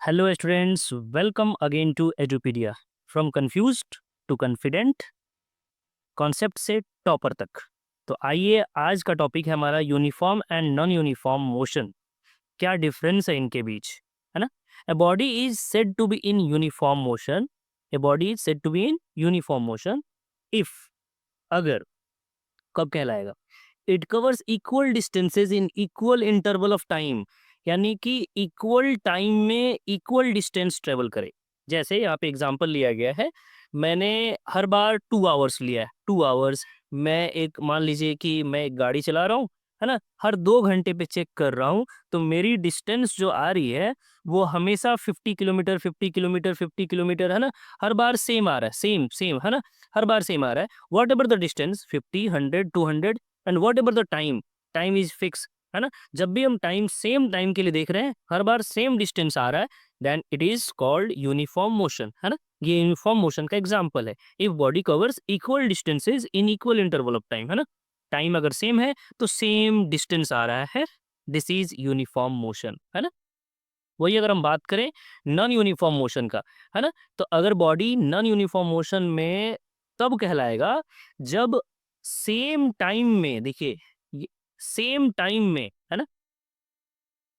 Hello students, welcome again to Edupedia. From confused to confident, concept से topper तक। तो आइए, आज का टॉपिक है हमारा uniform and non uniform motion. क्या डिफरेंस है इनके बीच, है ना। A body is said to be in uniform motion. A body is said to be in uniform motion if, अगर, कब कहलाएगा। It covers equal distances in equal interval of time, यानी कि इक्वल टाइम में इक्वल डिस्टेंस ट्रेवल करे। जैसे यहाँ पे एग्जांपल लिया गया है, मैंने हर बार 2 आवर्स लिया है। 2 आवर्स, मैं एक, मान लीजिए कि मैं एक गाड़ी चला रहा हूँ, है ना, हर 2 घंटे पे चेक कर रहा हूँ, तो मेरी डिस्टेंस जो आ रही है वो हमेशा 50 किलोमीटर 50 किलोमीटर 50 किलोमीटर, है ना। हर बार सेम आ रहा है, सेम सेम, है ना। हर बार सेम आ रहा है, what ever the distance, 50, 100, 200, and what ever the time, time is fix, है ना। जब भी हम टाइम सेम टाइम के लिए देख रहे हैं, हर बार सेम डिस्टेंस आ रहा है, then it is called uniform motion, है ना। ये यूनिफॉर्म मोशन का एग्जांपल है। If body covers equal distances in equal interval of time, है ना। टाइम अगर सेम है तो सेम डिस्टेंस आ रहा है, दिस इज यूनिफॉर्म मोशन, है ना। वही अगर हम बात करें नॉन यूनिफॉर्म मोशन का, है ना, तो अगर बॉडी नॉन यूनिफॉर्म मोशन में तब कहलाएगा जब सेम टाइम में, देखिए, सेम टाइम में, है ना,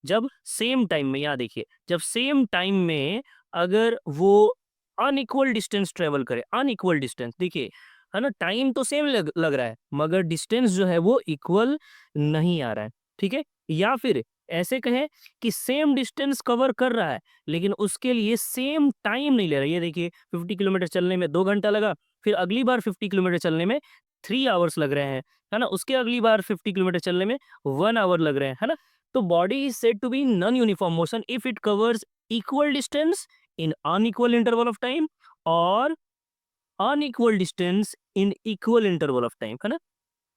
जब सेम टाइम में, यहाँ देखिए, जब सेम टाइम में अगर वो अनइक्वल डिस्टेंस ट्रेवल करे, अनइक्वल डिस्टेंस, देखिए, है ना, टाइम तो सेम लग रहा है मगर डिस्टेंस जो है वो इक्वल नहीं आ रहा है, ठीक है। या फिर ऐसे कहें कि सेम डिस्टेंस कवर कर रहा है लेकिन उसके लिए सेम टाइम नहीं ले रहा है। ये देखिए, 50 किलोमीटर चलने में 2 घंटा लगा, फिर अगली बार 50 किलोमीटर चलने में 3 आवर्स लग रहे हैं, है ना। उसके अगली बार 50 किलोमीटर चलने में 1 आवर लग रहे हैं, है ना। तो body is said to be in non-uniform motion if it covers equal distance in unequal interval of time or unequal distance in equal interval of time, है ना।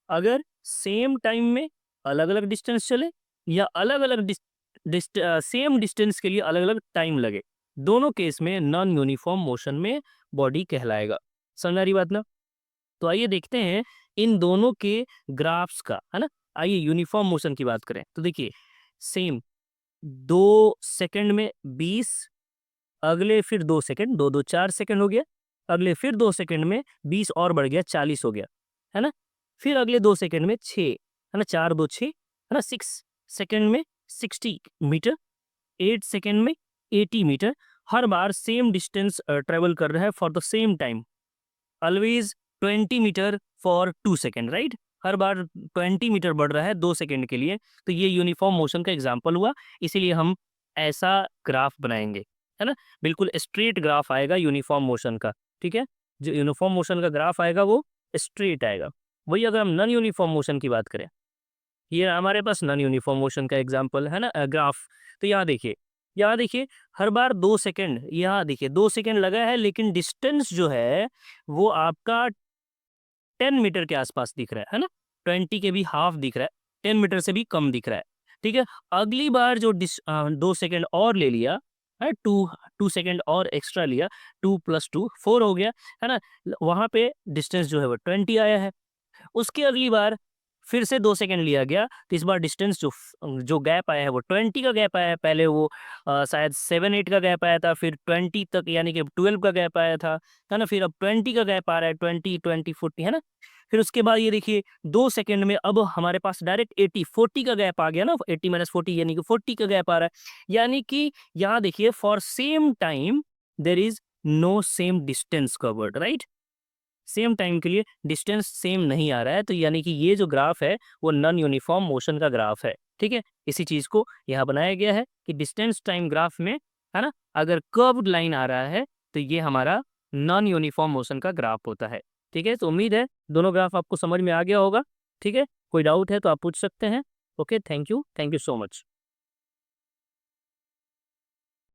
अगर सेम टाइम में अलग अलग डिस्टेंस चले या अलग अलग सेम डिस्टेंस के लिए अलग अलग टाइम लगे, दोनों केस में नॉन यूनिफॉर्म मोशन में बॉडी कहलाएगा। समझ आ रही बात ना। तो आइए देखते हैं इन दोनों के ग्राफ्स का, है ना। आइए यूनिफॉर्म मोशन की बात करें तो देखिए, सेम 2 सेकंड में 20, अगले फिर 2 सेकंड, दो दो 4 सेकंड हो गया, अगले फिर 2 सेकंड में 20 और बढ़ गया, 40 हो गया, है ना। फिर अगले 2 सेकंड में 6, है ना, 4 2 6, है ना। 6 सेकंड में 60 मीटर, 8 सेकंड में 80 मीटर। हर बार सेम डिस्टेंस ट्रेवल कर रहा है for the same time, always 20 metre for 2 second, right. हर बार 20 मीटर बढ़ रहा है 2 सेकेंड के लिए। तो ये यूनिफॉर्म मोशन का एग्जाम्पल हुआ, इसीलिए हम ऐसा ग्राफ बनाएंगे, है ना। बिल्कुल स्ट्रेट ग्राफ आएगा यूनिफॉर्म मोशन का, ठीक है। जो यूनिफॉर्म मोशन का ग्राफ आएगा वो स्ट्रेट आएगा। वही अगर हम नॉन यूनिफॉर्म मोशन की बात करें, ये हमारे पास नॉन यूनिफॉर्म मोशन का एग्जाम्पल है ना, ग्राफ। तो यहाँ देखिए, यहाँ देखिए, हर बार 2 सेकेंड, यहाँ देखिए 2 सेकेंड लगा है लेकिन डिस्टेंस जो है वो आपका 10 मीटर के आसपास दिख रहा है ना। 20 के भी हाफ दिख रहा है, 10 मीटर से भी कम दिख रहा है, ठीक है। अगली बार जो 2 सेकेंड और ले लिया है, 2 2 सेकेंड और एक्स्ट्रा लिया, 2 + 2 4 हो गया, है ना। वहां पे डिस्टेंस जो है वो 20 आया है। उसकी अगली बार फिर से 2 सेकेंड लिया गया, तो इस बार डिस्टेंस जो जो गैप आया है वो 20 का गैप आया है। पहले वो शायद 7 8 का गैप आया था, फिर 20 तक यानी कि 12 का गैप आया था, है ना। फिर अब 20 का गैप आ रहा है, 20 20 40, है ना। फिर उसके बाद ये देखिए, 2 सेकेंड में अब हमारे पास डायरेक्ट 80 40 का गैप आ गया ना, 80 - 40 यानी कि 40 का गैप आ रहा है। यानी कि यहाँ देखिए, for same time there is no same distance covered, right. Same time के लिए डिस्टेंस सेम नहीं आ रहा है, तो यानी कि ये जो ग्राफ है वो नॉन यूनिफॉर्म मोशन का ग्राफ है, ठीक है। इसी चीज को यहाँ बनाया गया है कि डिस्टेंस टाइम ग्राफ में, है ना, अगर कर्व्ड लाइन आ रहा है तो ये हमारा नॉन यूनिफॉर्म मोशन का ग्राफ होता है, ठीक है। तो उम्मीद है दोनों ग्राफ आपको समझ में आ गया होगा, ठीक है। कोई डाउट है तो आप पूछ सकते हैं। Okay, thank you so much.